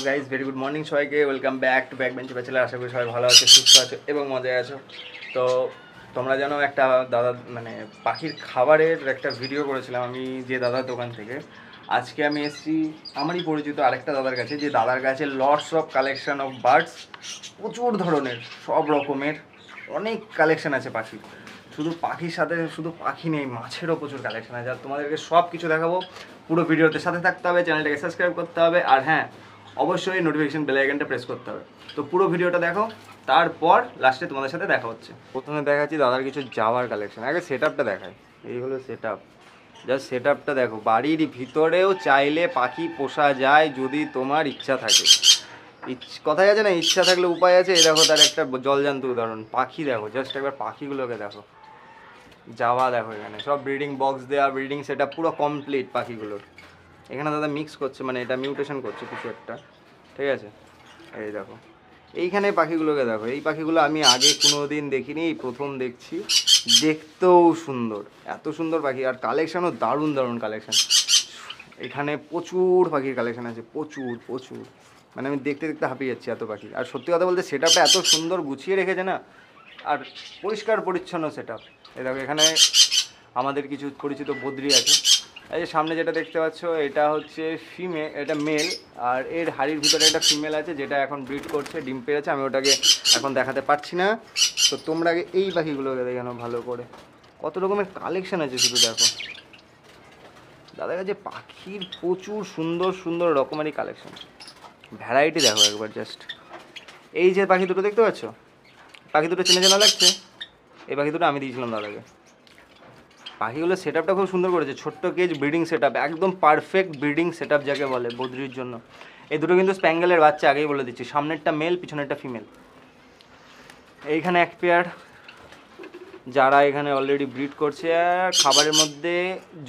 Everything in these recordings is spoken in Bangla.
গাইজ ভেরি গুড মর্নিং সবাইকে, welcome back to back bench bachelor. আশা করি সবাই ভালো আছে, সুস্থ আছো এবং মজায় আছো। তো তোমরা জানো একটা দাদা মানে পাখির খাবারের একটা ভিডিও করেছিলাম আমি যে দাদার দোকান থেকে। আজকে আমি এসেছি আমারই পরিচিত আরেকটা দাদার কাছে, যে দাদার কাছে lots of collection of birds, প্রচুর ধরনের সব রকমের অনেক কালেকশন আছে পাখির। শুধু পাখির সাথে শুধু পাখি নেই, মাছেরও প্রচুর কালেকশন আছে। আর তোমাদেরকে সব কিছু দেখাবো, পুরো ভিডিওতে সাথে থাকতে হবে, চ্যানেলটাকে সাবস্ক্রাইব করতে হবে, আর হ্যাঁ অবশ্যই নোটিফিকেশন বেল আইকনটা প্রেস করতে হবে। তো পুরো ভিডিওটা দেখো, তারপর লাস্টে তোমাদের সাথে দেখা হচ্ছে। প্রথমে দেখাচ্ছি দাদার কিছু যাওয়ার কালেকশন। আগে সেট আপটা দেখায়, এই হলো সেট আপ। জাস্ট সেট আপটা দেখো, বাড়ির ভিতরেও চাইলে পাখি পোষা যায় যদি তোমার ইচ্ছা থাকে। কথাই আছে না, ইচ্ছা থাকলে উপায় আছে। এই দেখো তার একটা জলজান্ত উদাহরণ, পাখি দেখো, জাস্ট একবার পাখিগুলোকে দেখো। যাওয়া দেখো, এখানে সব ব্রিডিং বক্স দেওয়া, ব্রিডিং সেট আপ পুরো কমপ্লিট পাখিগুলোর। এখানে দাদা মিক্স করছে, মানে এটা মিউটেশন করছে কিছু একটা, ঠিক আছে। এই দেখো এইখানে পাখিগুলোকে দেখো, এই পাখিগুলো আমি আগে কোনো দিন দেখিনি, এই প্রথম দেখছি। দেখতেও সুন্দর, এত সুন্দর পাখি, আর কালেকশানও দারুণ দারুণ কালেকশান। এখানে প্রচুর পাখির কালেকশান আছে, প্রচুর প্রচুর, মানে আমি দেখতে দেখতে হাঁপিয়ে যাচ্ছি এত পাখি। আর সত্যি কথা বলতে সেট আপটা এত সুন্দর গুছিয়ে রেখেছে না, আর পরিষ্কার পরিচ্ছন্ন সেট আপ। এই দেখো এখানে আমাদের কিছু পরিচিত বদ্রি আছে। এই যে সামনে যেটা দেখতে পাচ্ছ, এটা হচ্ছে ফিমেল, এটা মেল, আর এর হাড়ির ভিতরে একটা ফিমেল আছে যেটা এখন ব্রিড করছে, ডিম পেড়েছে। আমি ওটাকে এখন দেখাতে পারছি না। তো তোমরা আগে এই পাখিগুলোকে দেখানো ভালো করে, কত রকমের কালেকশন আছে শুধু দেখো। দাদার কাছে পাখির প্রচুর সুন্দর সুন্দর রকমারি কালেকশন, ভ্যারাইটি দেখো একবার জাস্ট। এই যে পাখি দুটো দেখতে পাচ্ছ, পাখি দুটো চেনা চেনা লাগছে, এই পাখি দুটো আমি দিয়েছিলাম দাদাকে। পাখিগুলো সেট আপটা খুব সুন্দর করেছে, ছোট্ট কেজ ব্রিডিং সেট আপ, একদম পারফেক্ট ব্রিডিং সেট আপ যাকে বলে বদ্রির জন্য। এই দুটো কিন্তু স্প্যাঙ্গেলের বাচ্চা, আগেই বলে দিচ্ছি, সামনেরটা মেল, পিছনেরটা ফিমেল। এইখানে এক পেয়ার যারা এখানে অলরেডি ব্রিড করছে, আর খাবারের মধ্যে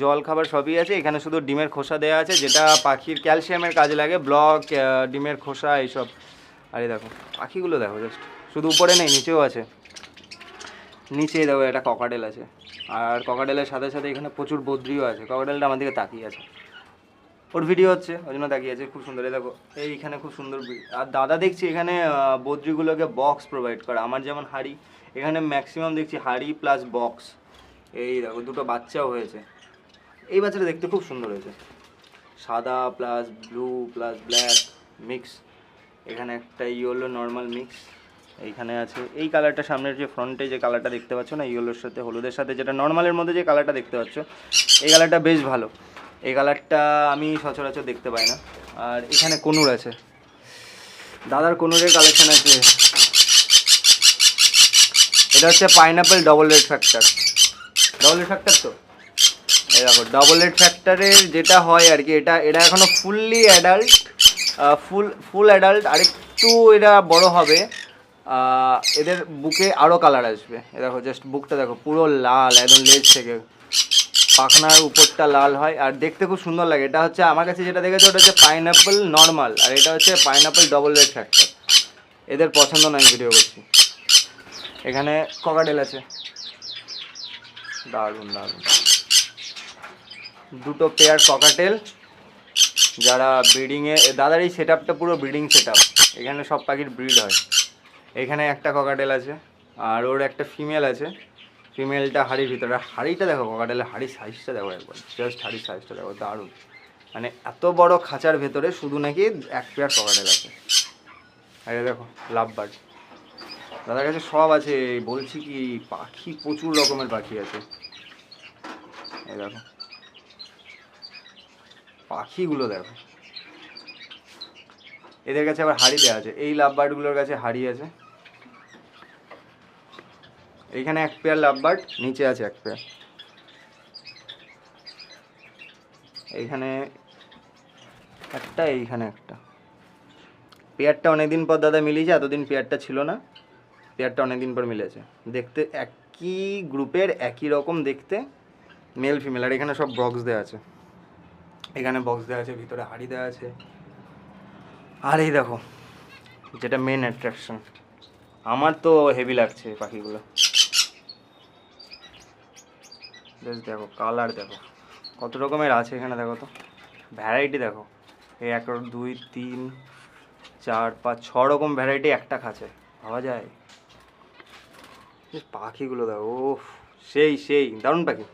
জল খাবার সবই আছে। এখানে শুধু ডিমের খোসা দেওয়া আছে, যেটা পাখির ক্যালসিয়ামের কাজে লাগে, ব্লক, ডিমের খোসা এইসব। আর এই দেখো পাখিগুলো দেখো জাস্ট, শুধু উপরে নেই নিচেও আছে। নিচে দেখো একটা ককাটেল আছে, আর ককাটেলের সাথে সাথে এখানে প্রচুর বদ্রিও আছে। ককাটেলটা আমার দিকে তাকিয়ে আছে, ওর ভিডিও হচ্ছে ওই জন্য তাকিয়ে আছে। খুব সুন্দর, এই দেখো এইখানে খুব সুন্দর। আর দাদা দেখছি এখানে বদ্রিগুলোকে বক্স প্রোভাইড করে, আমার যেমন হাড়ি, এখানে ম্যাক্সিমাম দেখছি হাড়ি প্লাস বক্স। এই দেখো দুটো বাচ্চাও হয়েছে, এই বাচ্চাটা দেখতে খুব সুন্দর হয়েছে, সাদা plus blue plus black mix. এখানে একটা ইয়েলো নর্মাল মিক্স এইখানে আছে। এই কালারটা সামনের যে ফ্রন্টে যে কালারটা দেখতে পাচ্ছ না, ইয়েলোর সাথে হলুদের সাথে, যেটা নর্মালের মধ্যে যে কালারটা দেখতে পাচ্ছ, এই কালারটা বেশ ভালো। এই কালারটা আমি সচরাচর দেখতে পাই না। আর এখানে কনুর আছে, দাদার কনুরের কালেকশন আছে। এটা হচ্ছে pineapple double red factor, double red factor. তো এই দেখো ডবল রেড ফ্যাক্টরের যেটা হয় আর কি, এটা এখনো ফুললি অ্যাডাল্ট, ফুল অ্যাডাল্ট। আরেকটু এরা বড় হবে, এদের বুকে আরও কালার আসবে। এ দেখো জাস্ট বুকটা দেখো, পুরো লাল একদম, লেজ থেকে পাখনার উপরটা লাল হয়, আর দেখতে খুব সুন্দর লাগে। এটা হচ্ছে আমার কাছে যেটা দেখেছে, ওটা হচ্ছে পাইনাপেল নর্মাল, আর এটা হচ্ছে পাইনাপেল ডবল রেড ফ্যাক্টর। এদের পছন্দ নয় ভিডিও করছি। এখানে ককাটেল আছে, দারুণ দারুণ দুটো পেয়ার ককাটেল, যারা ব্রিডিংয়ে। দাদার এই সেট আপটা পুরো ব্রিডিং সেট আপ, এখানে সব পাখির ব্রিড হয়। এখানে একটা ককাটেল আছে, আর ওর একটা ফিমেল আছে। ফিমেলটা হাড়ির ভিতরে, হাড়িটা দেখো, ককাটেলের হাড়ির সাইজটা দেখো একবার, জাস্ট হাড়ির সাইজটা দেখো, দারুণ। মানে এত বড় খাঁচার ভেতরে শুধু নাকি এক পেয়ার ককাটেল আছে। আর দেখো লাভ বার্ড, দাদার কাছে সব আছে। বলছি কি, পাখি প্রচুর রকমের পাখি আছে। এই দেখো পাখিগুলো দেখো, এদের কাছে আবার হাড়ি দেওয়া আছে। এই লাভ বার্ডগুলোর কাছে হাড়ি আছে। এইখানে এক পেয়ার লাভ বার্ড, নিচে আছে এক পেয়ার। এইখানে একটা, এইখানে একটা। পেয়ারটা অনেকদিন পর দাদা মিলিয়েছে, এতদিন পেয়ারটা ছিল না, পেয়ারটা অনেকদিন পর মিলেছে। দেখতে একই গ্রুপের, একই রকম দেখতে, মেল ফিমেল। আর এখানে সব বক্স দেওয়া আছে, এখানে বক্স দেওয়া আছে, ভিতরে হাড়ি দেওয়া আছে। আর এই দেখো যেটা মেন অ্যাট্রাকশন, আমার তো হেভি লাগছে পাখিগুলো। বেশ দেখো কালার দেখো কত রকমের আছে এখানে, দেখো তো ভ্যারাইটি দেখো। এই 1 2 3 4 5 6 রকম ভ্যারাইটি একটা খাঁচে পাওয়া যায়। পাখিগুলো দেখো, ও সেই সেই দারুণ পাখি।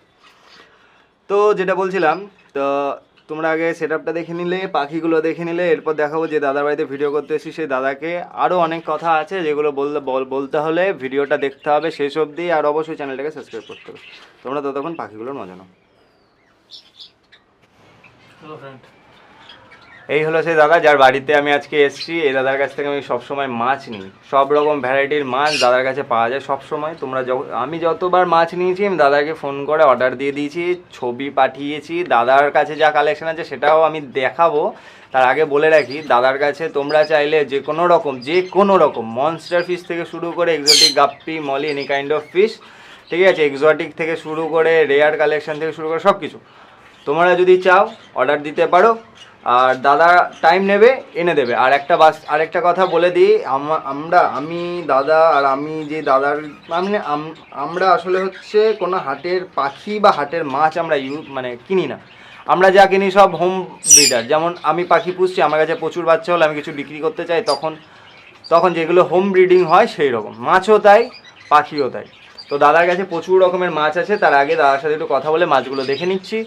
তো যেটা বলছিলাম, তো তোমরা আগে সেট আপটা দেখে নিলে, পাখিগুলো দেখে নিলে, এরপর দেখাবো যে দাদার বাড়িতে ভিডিও করতে এসেছি সেই দাদাকে। আরও অনেক কথা আছে যেগুলো বলতে হলে ভিডিওটা দেখতে হবে শেষ অবধি, আর অবশ্যই চ্যানেলটাকে সাবস্ক্রাইব করতে হবে। তোমরা ততক্ষণ পাখিগুলোর মজা নাও। এই হলো সেই দাদা যার বাড়িতে আমি আজকে এসেছি। এই দাদার কাছ থেকে আমি সবসময় মাছ নিই, সব রকম ভ্যারাইটির মাছ দাদার কাছে পাওয়া যায় সবসময়। তোমরা আমি যতবার মাছ নিয়েছি আমি দাদাকে ফোন করে অর্ডার দিয়ে দিয়েছি, ছবি পাঠিয়েছি। দাদার কাছে যা কালেকশন আছে সেটাও আমি দেখাবো। তার আগে বলে রাখি, দাদার কাছে তোমরা চাইলে যে কোনো রকম মনস্টার ফিশ থেকে শুরু করে exotic guppy molly any kind of fish, ঠিক আছে, এক্সোটিক থেকে শুরু করে রেয়ার কালেকশন থেকে শুরু করে সব কিছু তোমরা যদি চাও অর্ডার দিতে পারো। আর দাদা টাইম নেবে, এনে দেবে। আর আরেকটা কথা বলে দিই, আমি দাদা আর আমি যে দাদার মানে আমরা আসলে হচ্ছে কোনো হাটের পাখি বা হাটের মাছ আমরা কিনি না। আমরা যা কিনি সব হোম ব্রিডার। যেমন আমি পাখি পুষছি, আমার কাছে প্রচুর বাচ্চা হলে আমি কিছু বিক্রি করতে চাই, তখন যেগুলো হোম ব্রিডিং হয় সেই রকম মাছও তাই, পাখিও তাই। তো দাদার কাছে প্রচুর রকমের মাছ আছে। তার আগে দাদার সাথে একটু কথা বলে মাছগুলো দেখে নিচ্ছি।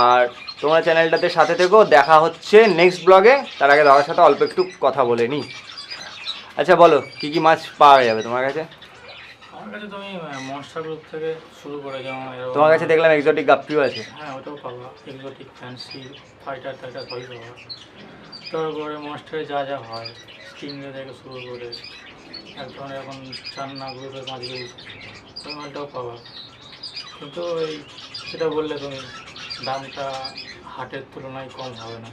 আর তোমরা চ্যানেলটাতে সাথে থেকো, দেখা হচ্ছে নেক্সট ব্লগে। তার আগে দাদার সাথে অল্প একটু কথা বলে নিই। আচ্ছা বলো, কি কি মাছ পাওয়া যাবে তোমার কাছে? আমার কাছে তুমি মনস্টার গ্রুপ থেকে শুরু করে, যেমন তোমার কাছে দেখলাম এক্সোটিক গাপ্পিও আছে। হ্যাঁ, ওটাও পাবা। এক্সোটিক ফ্যান্সি ফাইটার সবই পাবা। তারপরে মনস্টারে যা যা হয়, স্টিংরে থেকে শুরু করে এক ধরনের এখন চান্না গ্রুপের মাছগুলো, ওই মাছটাও পাবা। কিন্তু এই সেটা বললে তুমি দামটা হাটের তুলনায় কম হবে না,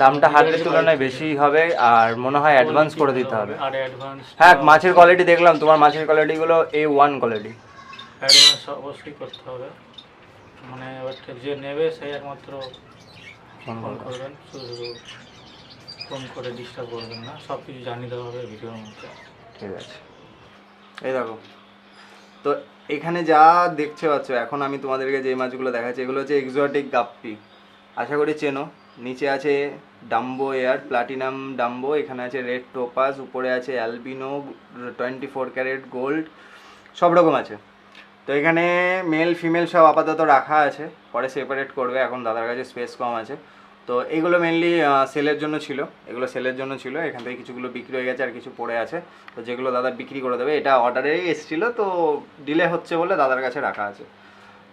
দামটা হাটের তুলনায় বেশি হবে, আর মনে হয় অ্যাডভান্স করে দিতে হবে। আর অ্যাডভান্স, হ্যাঁ, মাছের কোয়ালিটি দেখলাম, তোমার মাছের কোয়ালিটিগুলো A1 কোয়ালিটি। অ্যাডভান্স অবশ্যই করতে হবে। মানে এবার যে নেবে সেই একমাত্র ফোন করবেন, শুধু ফোন করে ডিস্টার্ব করবেন না, সব কিছু জানিয়ে দেওয়া হবে ভিডিওর মধ্যে। ঠিক আছে, এই দেখো। তো এখানে যা দেখতে পাচ্ছ, এখন আমি তোমাদেরকে যে মাছগুলো দেখাচ্ছি এগুলো হচ্ছে এক্সোটিক গাপ্পি, আশা করি চেনো। নিচে আছে ডাম্বো এয়ার, প্লাটিনাম ডাম্বো, এখানে আছে রেড টোপাস, উপরে আছে অ্যালবিনো 24 ক্যারেট গোল্ড, সব রকম আছে। তো এখানে মেল ফিমেল সব আপাতত রাখা আছে, পরে সেপারেট করবে, এখন দাদার কাছে স্পেস কম আছে। তো এইগুলো মেনলি সেলের জন্য ছিল, এখান থেকে কিছুগুলো বিক্রি হয়ে গেছে আর কিছু পড়ে আছে। তো যেগুলো দাদা বিক্রি করে দেবে, এটা অর্ডারেই এসেছিলো, তো ডিলে হচ্ছে বলে দাদার কাছে রাখা আছে।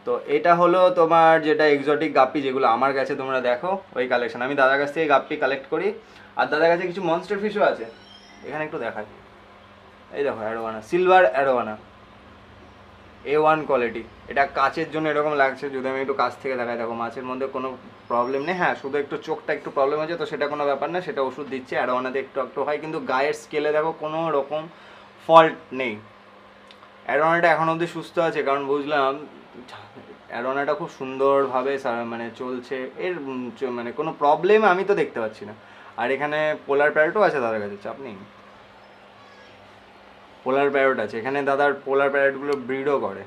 তো এটা হলো তোমার যেটা এক্সোটিক গাপ্পি, যেগুলো আমার কাছে তোমরা দেখো ওই কালেকশন। আমি দাদার কাছ থেকে গাপ্পি কালেক্ট করি। আর দাদার কাছে কিছু মনস্টার ফিশও আছে, এখানে একটু দেখাই। এই দেখো arowana, silver arowana A1 quality. এটা কাচের জন্য এরকম লাগছে, যদি আমি একটু কাছ থেকে দেখাই, দেখো মাছের মধ্যে কোনো প্রবলেম নেই। হ্যাঁ, শুধু একটু চোখটা একটু প্রবলেম আছে, তো সেটা কোনো ব্যাপার না, সেটা ওষুধ দিচ্ছে। অ্যারোয়ানাতে একটু হয়, কিন্তু গায়ের স্কেলে দেখো কোনো রকম ফল্ট নেই। অ্যারোয়ানাটা এখন অবধি সুস্থ আছে, কারণ বুঝলাম অ্যারোনাটা খুব সুন্দরভাবে মানে চলছে, এর মানে কোনো প্রবলেম আমি তো দেখতে পাচ্ছি না। আর এখানে পোলার প্যারেটও আছে দাদার কাছে, চাপ নেই। পোলার প্যারেট আছে এখানে, দাদার পোলার প্যারেটগুলো ব্রিডও করে,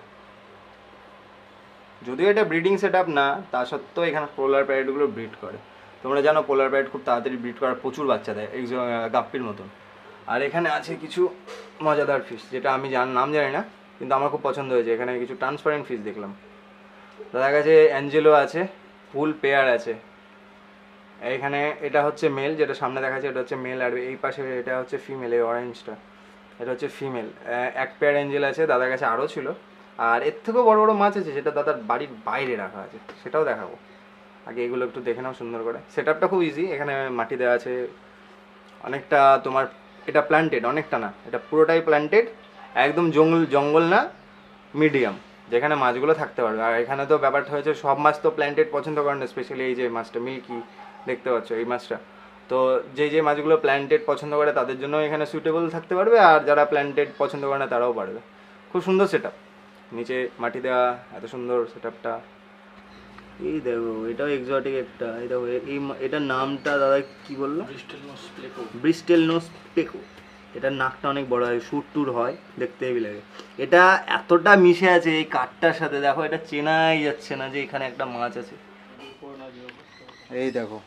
যদিও এটা ব্রিডিং সেট আপ না, তা সত্ত্বেও এখানে পোলার প্যারেটগুলো ব্রিড করে। তোমরা জানো পোলার প্যারেট খুব তাড়াতাড়ি ব্রিড করার প্রচুর বাচ্চা দেয়, গাপ্পির মতন। আর এখানে আছে কিছু মজাদার ফিশ, যেটা আমি নাম জানি না, কিন্তু আমার খুব পছন্দ হয়েছে। এখানে কিছু ট্রান্সপারেন্ট ফিশ দেখলাম। দাদার কাছে অ্যাঞ্জেলো আছে, ফুল পেয়ার আছে। এখানে এটা হচ্ছে মেল, যেটা সামনে দেখাচ্ছে এটা হচ্ছে মেল, আর এই পাশে এটা হচ্ছে ফিমেল, এই অরেঞ্জটা এটা হচ্ছে ফিমেল। এক পেয়ার অ্যাঞ্জেল আছে, দাদার কাছে আরও ছিল। আর এর থেকেও বড় বড় মাছ আছে, যেটা দাদার বাড়ির বাইরে রাখা আছে, সেটাও দেখাবো। আগে এগুলো একটু দেখে নাও সুন্দর করে। সেট আপটা খুব ইজি, এখানে মাটি দেওয়া আছে অনেকটা। তোমার এটা প্ল্যান্টেড, অনেকটা না, এটা পুরোটাই প্ল্যান্টেড, একদম জঙ্গল না, মিডিয়াম, যেখানে মাছগুলো থাকতে পারবে। আর এখানে তো ব্যাপারটা হয়েছে, সব মাছ তো প্ল্যান্টেড পছন্দ করে না, স্পেশালি এই যে মাছটা মিল্কি দেখতে পাচ্ছ, এই মাছটা। তো যে মাছগুলো প্ল্যান্টেড পছন্দ করে তাদের জন্য এখানে সুইটেবল থাকতে পারবে, আর যারা প্ল্যান্টেড পছন্দ করে না তারাও পারবে। খুব সুন্দর সেট আপ, নিচে মাটি দেওয়া, এত সুন্দর সেট আপটা। এই দেখো এটাও এক্সোটিক একটা, এই দেখো এটার নামটা দাদা কি বললো? ব্রিস্টেল নোস পেকো। এটার নাকটা অনেক বড় হয়, সুর টুর হয়, দেখতে হেবি লাগে। এটা এতটা মিশে আছে এই কাঠটার সাথে, দেখো এটা চেনাই যাচ্ছে না যে এখানে একটা মাছ আছে। এই দেখো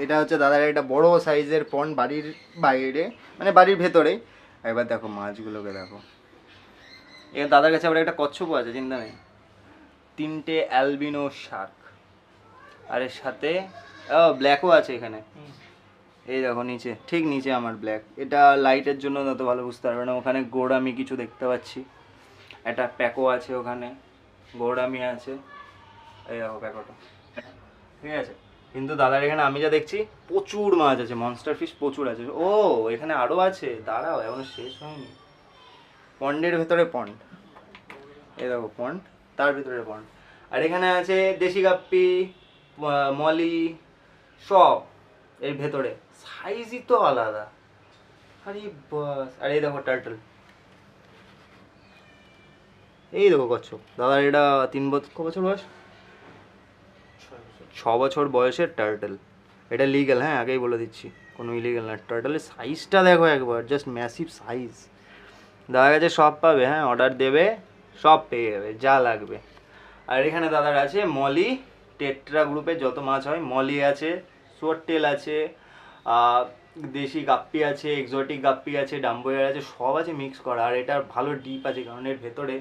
এটা হচ্ছে দাদার একটা বড় সাইজের পন্ড বাড়ির বাইরে, মানে বাড়ির ভেতরে। এবার দেখো মাছগুলোকে দেখো, এবার দাদার কাছে আবার একটা কচ্ছপও আছে, চিন্তা নেই। 3টে অ্যালবিনো শার্ক, আর এর সাথে ব্ল্যাকও আছে এখানে। এই দেখো নিচে, ঠিক নিচে আমার ব্ল্যাক। এটা লাইটের জন্য তত ভালো বুঝতে পারবে না। ওখানে গোড়ামি কিছু দেখতে পাচ্ছি, একটা প্যাকো আছে ওখানে, গোড়ামি আছে, এই দেখো প্যাকোটা, ঠিক আছে। কিন্তু দাদার এখানে আমি যা দেখছি প্রচুর মাছ আছে, মনস্টার ফিশ প্রচুর আছে। ও এখানে আরও আছে, দাঁড়াও এখনো শেষ হয়নি। পন্ডের ভেতরে পন্ড, এই দেখো পন্ড, তার ভিতরে পন্ড। আর এখানে আছে দেশি গাপ্পি, মলি, সব এর ভেতরে। সাইজই তো আলাদা, আরে বাস। আর এই দেখো টার্টল, এই দেখো কচ্ছপ। দাদার এটা 3 বছর বয়স, 6 বছর বয়সের টার্টল। এটা লিগ্যাল, হ্যাঁ আগেই বলে দিচ্ছি, কোনো ইলিগাল না। টার্টলের সাইজটা দেখো একবার, জাস্ট ম্যাসিভ সাইজ। দাদার কাছে সব পাবে, হ্যাঁ অর্ডার দেবে সব পেয়ে যাবে যা লাগবে। আর এখানে দাদার আছে মলি, টেট্রা গ্রুপের যত মাছ হয়, মলি আছে, সোয়ারটেল আছে, দেশি গাপ্পি আছে, এক্সোটিক গাপ্পি আছে, ডাম্বোয়ার আছে, সব আছে মিক্স করা। আর এটার ভালো ডিপ আছে, কারণ এর ভেতরে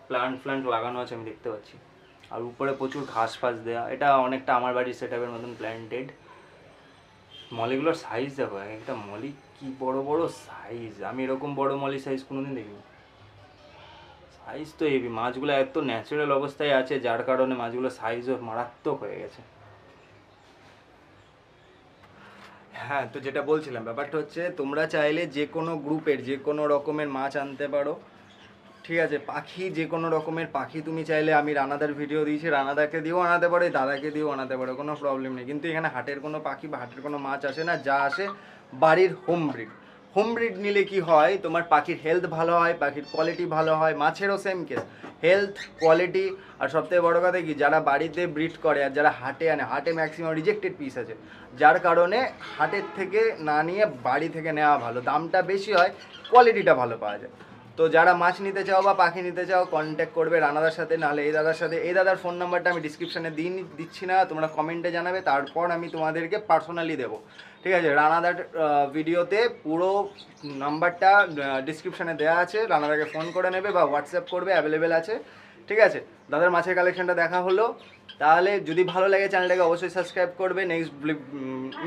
প্লান্ট লাগানো আছে আমি দেখতে পাচ্ছি। আর উপরে প্রচুর ঘাস ফাস দেওয়া, এটা অনেকটা আমার বাড়ির সেট আপের মতন প্ল্যান্টেড। মলিগুলোর সাইজ দেখো, একটা মলি কি বড় বড় সাইজ, আমি এরকম বড় মলি সাইজ কোনোদিন দেখিনি। সাইজ তো হেভি, মাছগুলো এত ন্যাচারাল অবস্থায় আছে যার কারণে মাছগুলো সাইজও মারাত্মক হয়ে গেছে। হ্যাঁ, তো যেটা বলছিলাম ব্যাপারটা হচ্ছে, তোমরা চাইলে যে কোনো গ্রুপের যে কোনো রকমের মাছ আনতে পারো, ঠিক আছে। পাখি যে কোনো রকমের পাখি তুমি চাইলে, আমি রানাদার ভিডিও দিয়েছি, রানাদাকে দিয়েও আনাতে পারো, দাদাকে দিয়েও আনাতে পারো, কোনো প্রবলেম নেই। কিন্তু এখানে হাটের কোনো পাখি বা হাটের কোনো মাছ আসে না, যা আসে বাড়ির হোম ব্রিড। হোম ব্রিড নিলে কি হয়, তোমার পাখির হেলথ ভালো হয়, পাখির কোয়ালিটি ভালো হয়। মাছেরও সেম কেস, হেলথ, কোয়ালিটি। আর সবথেকে বড় কথা কি, যারা বাড়িতে ব্রিড করে আর যারা হাটে আনে, হাটে ম্যাক্সিমাম রিজেক্টেড পিস আছে, যার কারণে হাটের থেকে না নিয়ে বাড়ি থেকে নেওয়া ভালো। দামটা বেশি হয়, কোয়ালিটিটা ভালো পাওয়া যায়। তো যারা মাছ নিতে চাও বা পাখি নিতে চাও, কন্ট্যাক্ট করবে রানাদার সাথে, নাহলে এই দাদার সাথে। এই দাদার ফোন নাম্বারটা আমি ডিসক্রিপশানে দিচ্ছি না, তোমরা কমেন্টে জানাবে, তারপর আমি তোমাদেরকে পার্সোনালি দেবো, ঠিক আছে। রানাদার ভিডিওতে পুরো নাম্বারটা ডিসক্রিপশানে দেওয়া আছে, রানাদাকে ফোন করে নেবে বা হোয়াটসঅ্যাপ করবে, অ্যাভেলেবেল আছে, ঠিক আছে। দাদার মাছের কালেকশনটা দেখা হলো, তাহলে যদি ভালো লাগে চ্যানেলটাকে অবশ্যই সাবস্ক্রাইব করবে।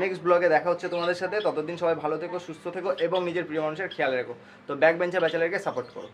নেক্সট ব্লগে দেখা হচ্ছে তোমাদের সাথে। ততদিন সবাই ভালো থেকো, সুস্থ থেকো এবং নিজের প্রিয় মানুষের খেয়াল রেখো। তো ব্যাক বেঞ্চে ব্যাচেলারকে সাপোর্ট করো।